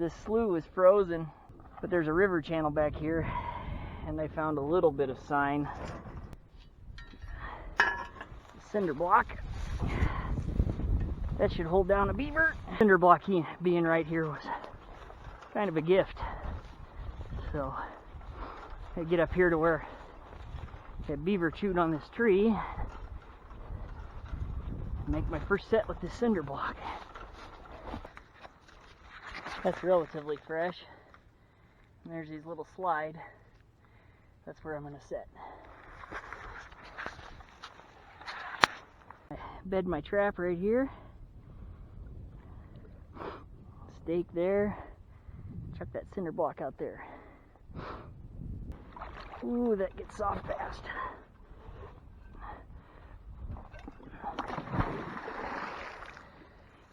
this slough was frozen, but there's a river channel back here, and I found a little bit of sign. Cinder block. That should hold down a beaver. Cinder block being right here was kind of a gift. So I get up here to where that beaver chewed on this tree. Make my first set with this cinder block. That's relatively fresh. And there's these little slide. That's where I'm going to set. I bed my trap right here. Stake there. Chuck that cinder block out there. Ooh, that gets soft fast.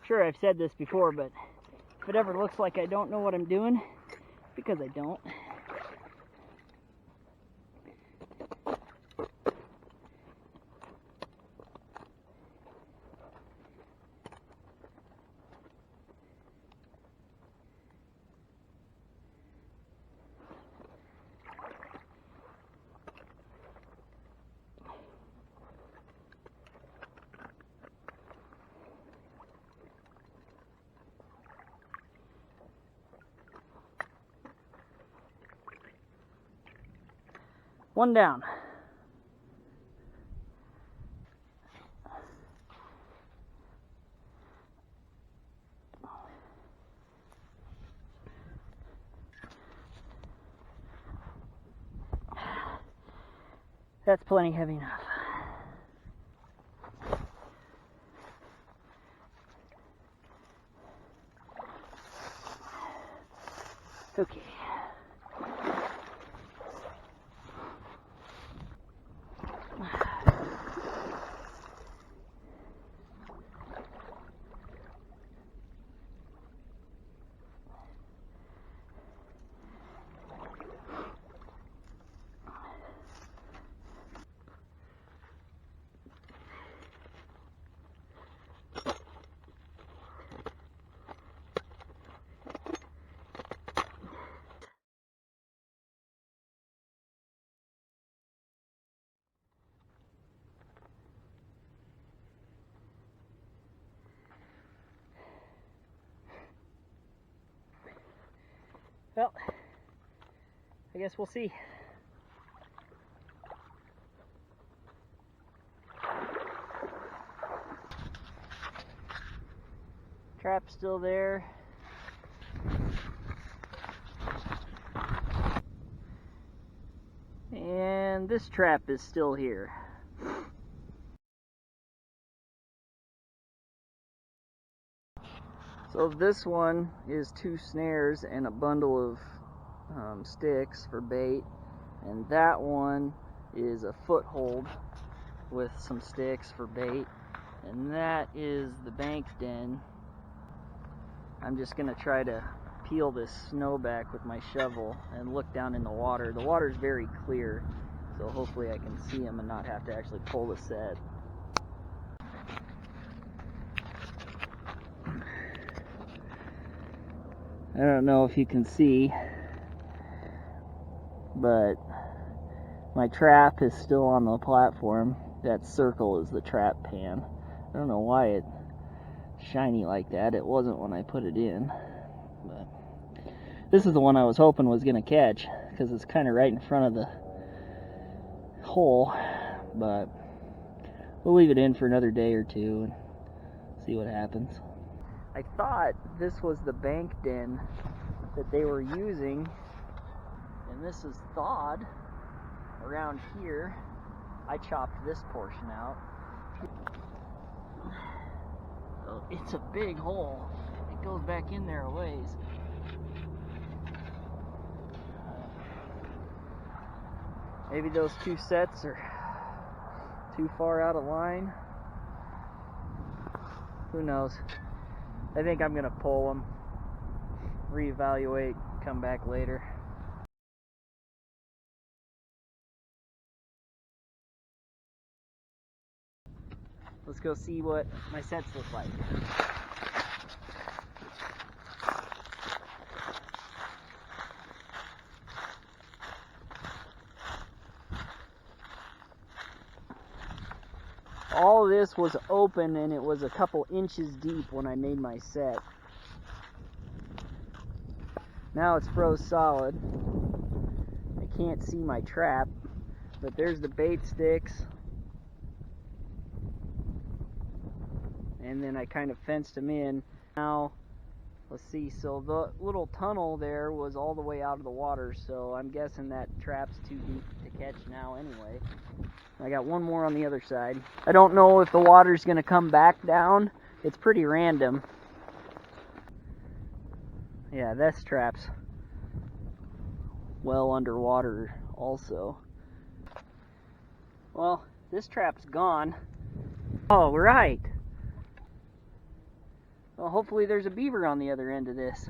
Sure, I've said this before, but if it ever looks like I don't know what I'm doing, it's because I don't. One down. That's plenty heavy enough. Okay. Well, I guess we'll see. Trap's still there. And this trap is still here. So this one is 2 snares and a bundle of sticks for bait, and that one is a foothold with some sticks for bait, and that is the bank den. I'm just gonna try to peel this snow back with my shovel and look down in the water. The water's very clear, so hopefully I can see them and not have to actually pull the set. I don't know if you can see, but my trap is still on the platform. That circle is the trap pan. I don't know why it's shiny like that. It wasn't when I put it in. But this is the one I was hoping was going to catch, because it's kind of right in front of the hole. But we'll leave it in for another day or two and see what happens. I thought this was the bank den that they were using, and this is thawed around here. I chopped this portion out. So it's a big hole. It goes back in there a ways. Maybe those 2 sets are too far out of line. Who knows? I think I'm gonna pull them, reevaluate, come back later. Let's go see what my sets look like. all of this was open and it was a couple inches deep when I made my set. Now it's froze solid. I can't see my trap, but there's the bait sticks. And then I kind of fenced them in. Now, let's see, so the little tunnel there was all the way out of the water, so I'm guessing that trap's too deep to catch now anyway. I got one more on the other side. I don't know if the water's going to come back down. It's pretty random. Yeah, this trap's well underwater also. Well, this trap's gone. Oh, right. Well, hopefully there's a beaver on the other end of this.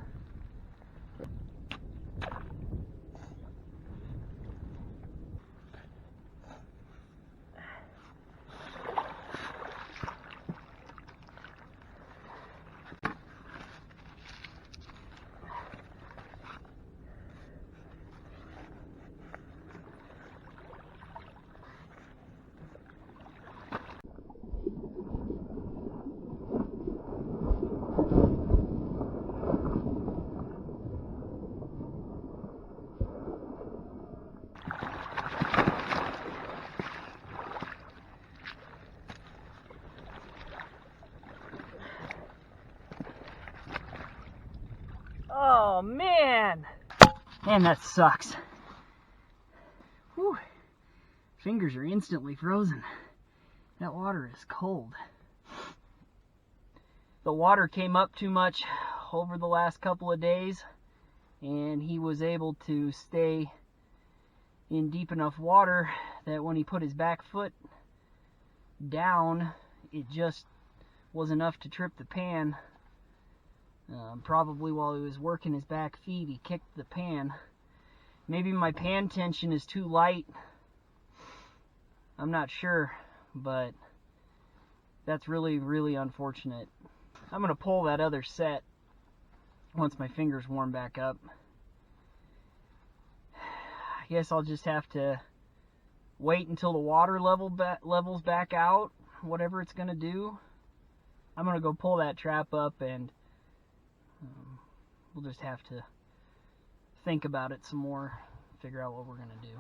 Oh man! Man, that sucks. Whew. Fingers are instantly frozen. That water is cold. The water came up too much over the last couple of days, and he was able to stay in deep enough water that when he put his back foot down, it just was enough to trip the pan. Probably while he was working his back feet, he kicked the pan. Maybe my pan tension is too light. I'm not sure, but that's really, really unfortunate. I'm going to pull that other set once my fingers warm back up. I guess I'll just have to wait until the water levels back out, whatever it's going to do. I'm going to go pull that trap up, and we'll just have to think about it some more, figure out what we're going to do.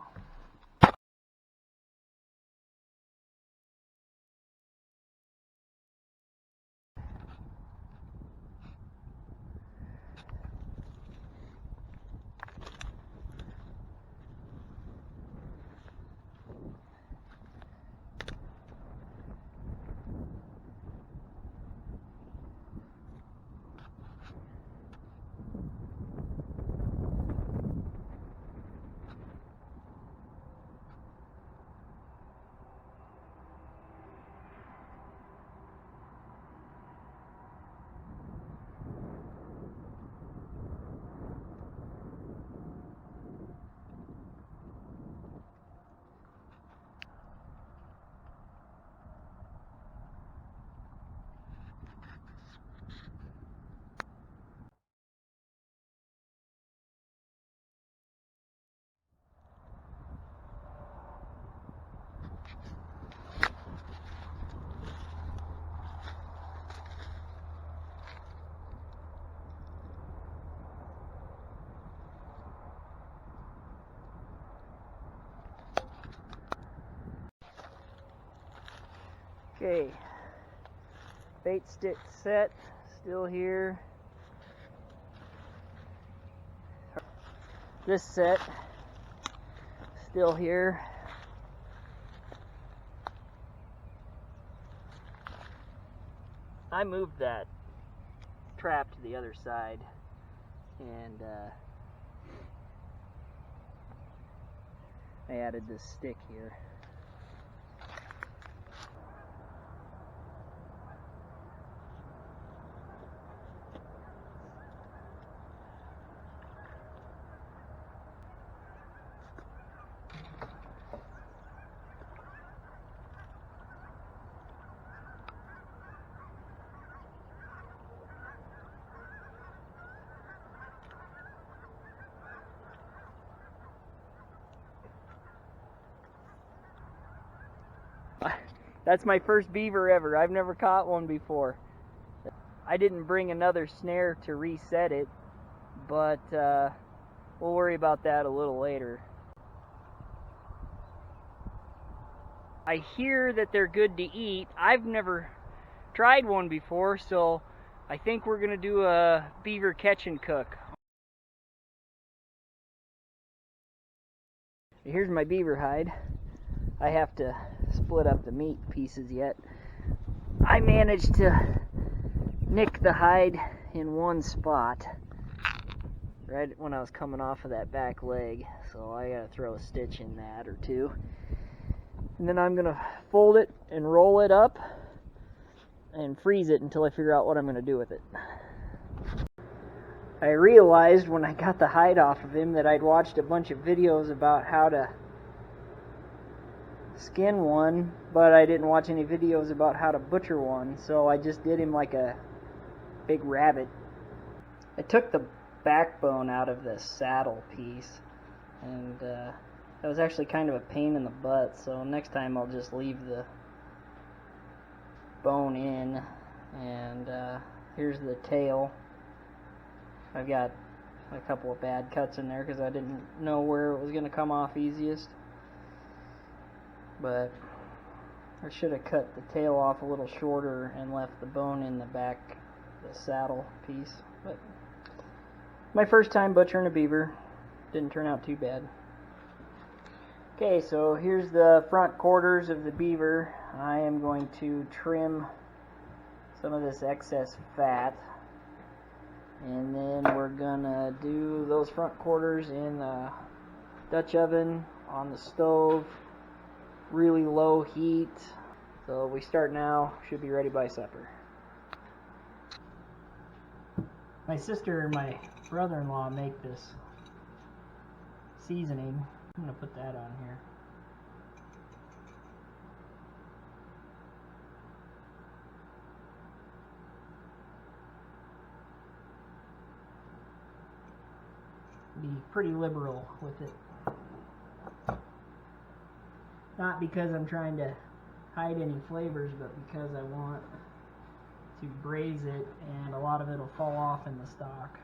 Okay, bait stick set, still here. This set, still here. I moved that trap to the other side, and I added this stick here. That's my first beaver ever. I've never caught one before. I didn't bring another snare to reset it, but we'll worry about that a little later. I hear that they're good to eat. I've never tried one before, so I think we're going to do a beaver catch and cook. Here's my beaver hide. I have to split up the meat pieces yet. I managed to nick the hide in one spot right when I was coming off of that back leg, so I gotta throw a stitch in that or two. And then I'm gonna fold it and roll it up and freeze it until I figure out what I'm gonna do with it. I realized when I got the hide off of him that I'd watched a bunch of videos about how to skin one, but I didn't watch any videos about how to butcher one, so I just did him like a big rabbit. I took the backbone out of the saddle piece, and that was actually kind of a pain in the butt, so next time I'll just leave the bone in. And here's the tail. I've got a couple of bad cuts in there because I didn't know where it was going to come off easiest. But I should have cut the tail off a little shorter and left the bone in the back, the saddle piece. But my first time butchering a beaver. Didn't turn out too bad. Okay, so here's the front quarters of the beaver. I am going to trim some of this excess fat, and then we're gonna do those front quarters in the Dutch oven on the stove, really low heat. So we start now, should be ready by supper. My sister and my brother-in-law make this seasoning. I'm gonna put that on here. Be pretty liberal with it. Not because I'm trying to hide any flavors, but because I want to braise it, and a lot of it will fall off in the stock.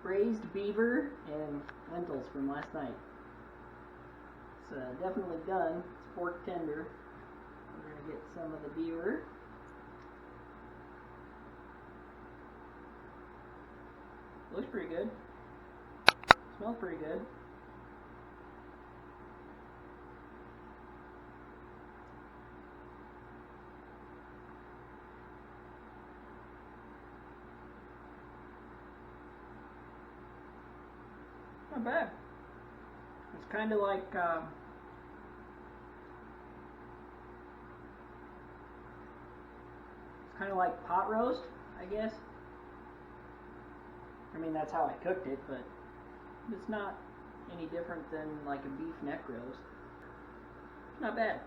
braised beaver and lentils from last night. It's definitely done. It's pork tender. We're going to get some of the beaver. Looks pretty good. Smells pretty good. Not bad. It's kind of like pot roast, I guess. I mean, that's how I cooked it, but it's not any different than like a beef neck roast. Not bad.